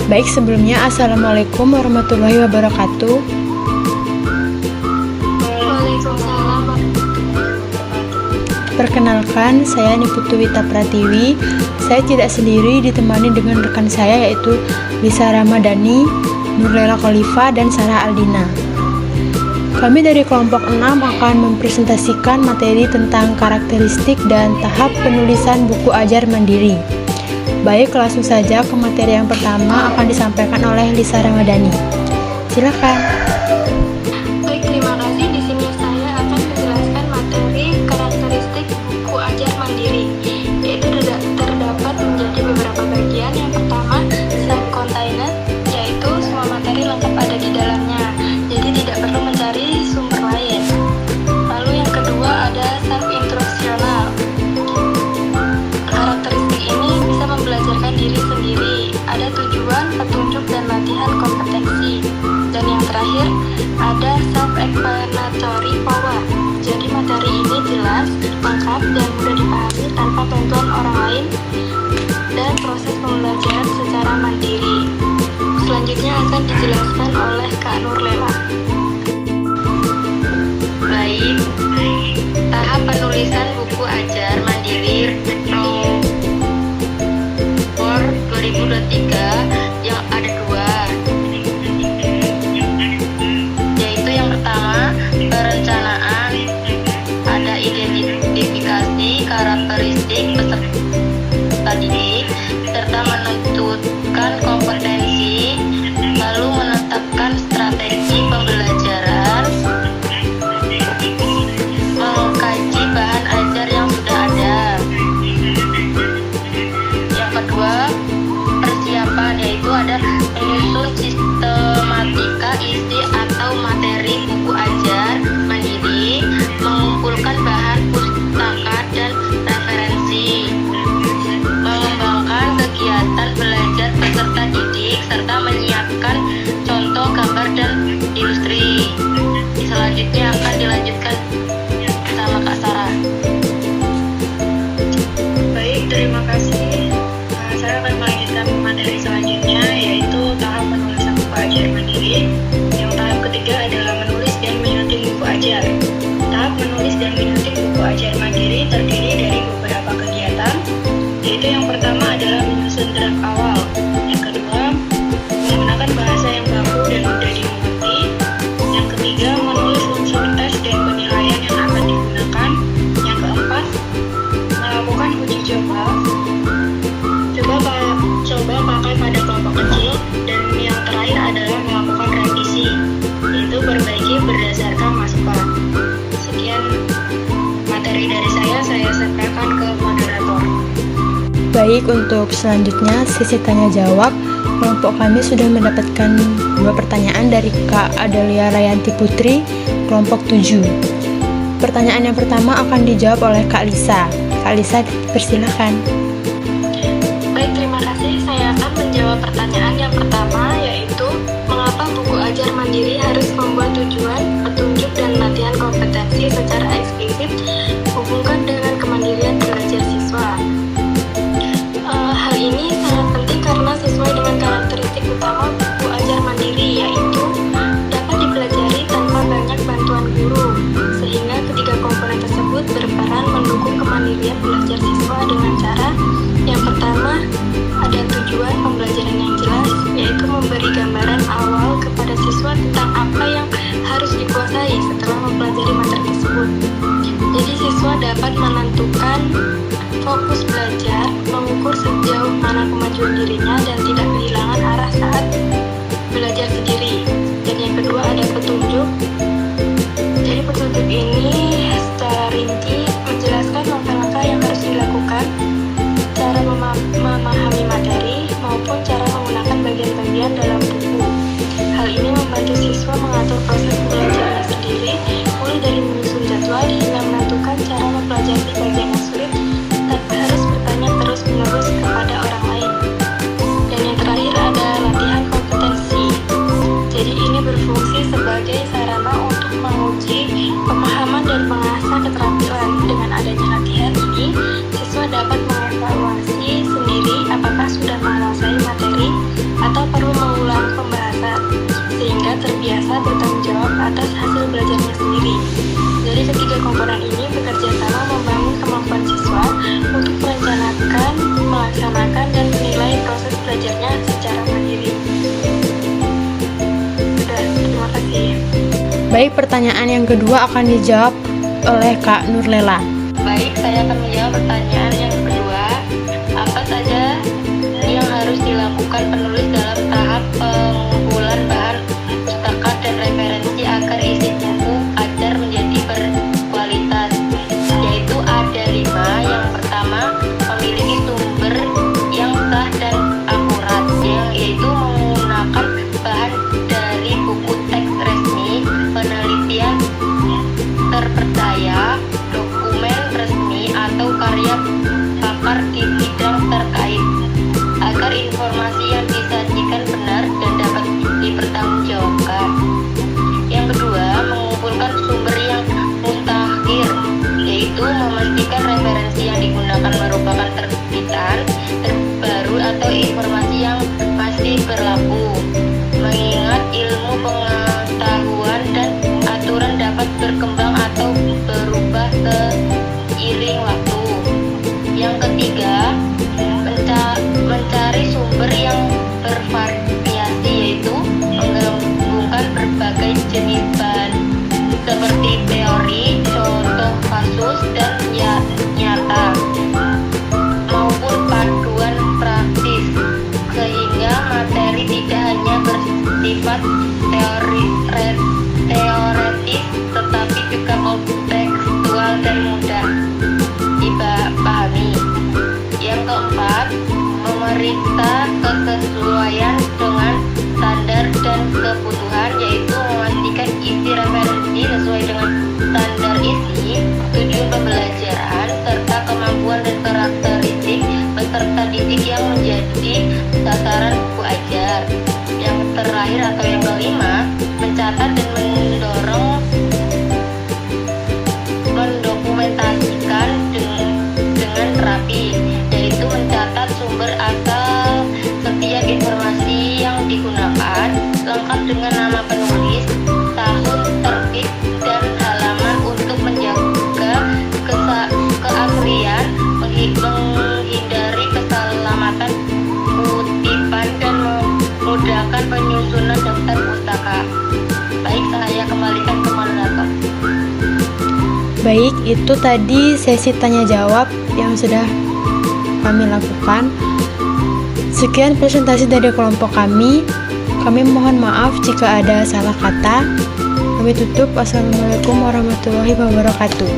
Baik, sebelumnya Assalamualaikum warahmatullahi wabarakatuh. Waalaikumsalam. Perkenalkan, saya Niputu Wita Pratiwi. Saya tidak sendiri, ditemani dengan rekan saya yaitu Lisa Ramadhani, Nurlela Khalifa, dan Sarah Aldina. Kami dari kelompok 6 akan mempresentasikan materi tentang karakteristik dan tahap penulisan buku ajar mandiri. Baik, langsung saja ke materi yang pertama akan disampaikan oleh Lisa Ramadhani. Silakan. Baik, terima kasih. Di sini saya akan menjelaskan materi karakteristik buku ajar mandiri, yaitu terdapat menjadi beberapa bagian. Yang pertama, self-contained, yaitu semua materi lengkap ada di dalamnya, jadi tidak perlu mencari sumber lain. Lalu yang kedua ada self-instructional. Karakteristik ini bisa membelajarkan diri sendiri, ada tujuan, petunjuk, dan latihan kompetensi. Dan yang terakhir ada self-explanatory power. Jadi materi ini jelas, lengkap, dan mudah dipahami tanpa bantuan orang lain dan proses pembelajaran secara mandiri. Selanjutnya akan dijelaskan oleh Kak Nurlela. Baik, tahap penulisan buku ajar mandiri nomor 2023 yang ada dua, yaitu yang pertama perencanaan, ada identifikasi karakteristik peserta didik serta menentukan kompetensi, lalu menetapkan strategi pembelajaran, mengkaji bahan ajar yang sudah ada. Yang kedua, persiapan, yaitu ada menyusun sistematika isi atau materi buku ajar mandiri, mengumpulkan bahan pustaka dan referensi, mengembangkan kegiatan belajar peserta didik, serta menyiapkan contoh gambar dan ilustri. Selanjutnya akan dilanjutkan sama Kak Sarah. Baik, terima kasih. Saya akan melanjutkan materi selanjutnya, yaitu tahap penulisan buku ajar mandiri. Yang tahap ketiga adalah menulis dan menyunting buku ajar. Tahap menulis dan menyunting buku ajar mandiri terdiri dari beberapa kegiatan, yaitu yang pertama adalah menyusun draft awal. Yang kedua, menggunakan bahasa yang baku dan mudah dimengerti. Yang ketiga, menulis unsur tes dan penilaian yang akan digunakan. Yang keempat, melakukan uji coba. Coba pakai pada kelompok kecil. Dan yang terakhir adalah melakukan revisi, yaitu perbaiki berdasarkan masukan. Sekian materi dari saya sampaikan ke moderator. Baik, untuk selanjutnya sesi tanya jawab. Kelompok kami sudah mendapatkan 2 pertanyaan dari Kak Adelia Rayanti Putri, kelompok 7. Pertanyaan yang pertama akan dijawab oleh Kak Lisa. Kak Lisa, persilakan. Baik, terima kasih. Saya akan menjawab pertanyaan yang pertama, yaitu mengapa buku ajar mandiri harus membuat tujuan, petunjuk, dan latihan kompetensi secara eksplisit hubungkan dengan kemandirian belajar siswa. Hal ini sangat penting karena sesuai dengan karakteristik utama buku ajar mandiri, yaitu dapat dipelajari tanpa banyak bantuan guru, sehingga ketiga komponen tersebut berperan mendukung kemandirian belajar siswa dengan cara yang pertama, ada tujuan pembelajaran yang jelas, yaitu memberi gambaran awal kepada siswa tentang apa yang harus dikuasai setelah mempelajari materi tersebut. Jadi siswa dapat menentukan fokus belajar, mengukur sejauh mana kemajuan dirinya, dan tidak kehilangan arah saat belajar sendiri. Dan yang kedua ada petunjuk. Jadi petunjuk ini secara rinci menjelaskan langkah-langkah yang harus dilakukan, cara memahami materi, maupun cara menggunakan bagian-bagian dalam buku. Hal ini membantu siswa mengatur proses belajarnya sendiri, mulai dari menyusun jadwal hingga menentukan cara mempelajari bagian yang sulit tanpa harus bertanya terus-menerus kepada orang lain. Dan yang terakhir ada latihan kompetensi. Jadi ini berfungsi sebagai sarana untuk menguji pemahaman dan mengasah keterampilan. Dengan adanya latihan ini, siswa dapat mengevaluasi sendiri apakah sudah menguasai materi atau kita perlu mengulang pembahasan sehingga terbiasa bertanggung jawab atas hasil belajarnya sendiri. Jadi ketiga komponen ini bekerja sama membangun kemampuan siswa untuk merencanakan, melaksanakan, dan menilai proses belajarnya secara mandiri. Sudah, terima kasih. Baik, pertanyaan yang kedua akan dijawab oleh Kak Nurlela. Baik, saya akan menjawab pertanyaan yang kedua. Apa saja yang harus dilakukan penulis dalam tahap pengumpulan bahan pustaka dan referensi agar isi buku ajar menjadi berkualitas? Yaitu ada 5. Yang pertama, memiliki sumber yang sah dan akurat, yaitu menggunakan bahan dari buku teks resmi, penelitian terpercaya, dokumen resmi, atau karya pakar di bidang terkait, agar informasi yang disajikan benar dan dapat dipertanggungjawabkan. Yang kedua, mengumpulkan sumber yang mutakhir, yaitu memastikan referensi yang digunakan merupakan terbitan terbaru atau informasi yang masih berlaku, mengingat ilmu pengetahuan dan aturan dapat berkembang atau berubah seiring waktu. Yang ketiga, mencari sumber yang bervariasi, yaitu menggabungkan berbagai jenis bahan seperti teori, contoh kasus, dan nyata maupun panduan praktis, sehingga materi tidak hanya bersifat teoretis tetapi juga kontekstual dan mudah dipahami. Yang keempat, memeriksa kesesuaian dengan standar dan kebutuhan, yaitu memastikan isi referensi sesuai dengan standar isi, tujuan pembelajaran, serta kemampuan dan karakteristik peserta didik yang menjadi sasaran buku ajar. Yang terakhir atau yang kelima, mencatat dan mendokumentasikan dengan rapi, yaitu mencatat sumber asal setiap informasi yang digunakan, lengkap dengan nama penulis, tahun terbit, dan halaman untuk menjaga keaslian, menghindari keselamatan kutipan, dan memudahkan penyusunan daftar pustaka. Baik, saya kembalikan ke moderator. Baik, itu tadi sesi tanya jawab yang sudah kami lakukan. Sekian presentasi dari kelompok kami. Kami mohon maaf jika ada salah kata. Kami tutup. Wassalamualaikum warahmatullahi wabarakatuh.